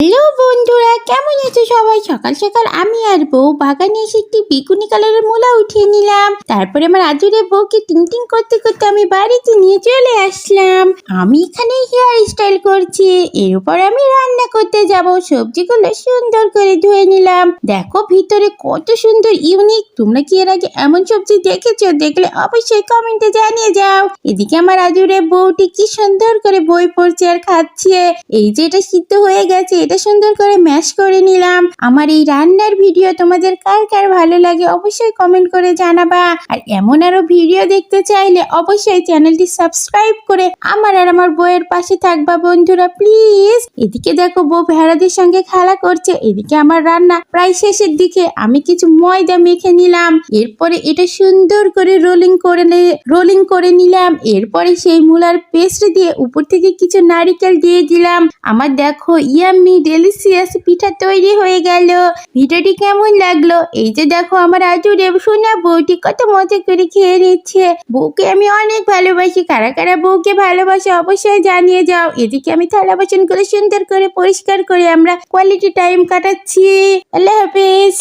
Hello বন্ধুরা, কেমন আছো সবাই? সকাল সকাল আমি আর বউ বাগানে এসে একটি বেগুনি কালারের মূলা উঠিয়ে নিলাম। তারপরে আমার আদুরে বউকে টিং টিং করতে করতে আমি বাড়িতে নিয়ে চলে আসলাম। আমি এখানে হেয়ার স্টাইল করছি, এর উপর আমি রান্না করতে যাব। সবজিগুলো সুন্দর করে ধুয়ে নিলাম। দেখো ভিতরে কত সুন্দর ইউনিক। তোমরা কি এর আগে এমন সবজি দেখেছো? দেখলে অবশ্যই কমেন্টে জানিয়ে যাও। এদিকে আমার আদুরে বউটি কি সুন্দর করে বই পড়ছে আর খাচ্ছে। এই যে এটা সিদ্ধ হয়ে গেছে, এটা সুন্দর করে ম্যাশ করে নিলাম। আমার এই রান্নার ভিডিও তোমাদের কার কার ভালো লাগে অবশ্যই কমেন্ট করে জানাবা। আর এমন আরো ভিডিও দেখতে চাইলে অবশ্যই চ্যানেলটি সাবস্ক্রাইব করে আমার আর আমার বউয়ের পাশে থাকবা বন্ধুরা, প্লিজ। এদিকে দেখো বউ ভেড়াদের সঙ্গে খেলা করছে, এদিকে আমার রান্না প্রায় শেষের দিকে। আমি কিছু ময়দা মেখে নিলাম, এরপরে এটা সুন্দর করে রোলিং করে নিলাম। এরপরে সেই মূলার পেস্ট দিয়ে উপর থেকে কিছু নারিকেল দিয়ে দিলাম। আমার দেখো ইয়াম্মি ডেলিসিয়াস পিঠা তৈরি হয়ে গেল। ভিডিওটি কেমন লাগলো? এই যে দেখো আমার আজুরে সোনা বউটি কত মজা করে খেয়ে নিচ্ছে। বউকে আমি অনেক ভালোবাসি। কারা কারা বউকে ভালোবাসে অবশ্যই জানিয়ে যাও। এদিকে আমি থালা বাসন করে সুন্দর করে পরিষ্কার করে আমরা কোয়ালিটি টাইম কাটাচ্ছি। আল্লাহ হাফেজ।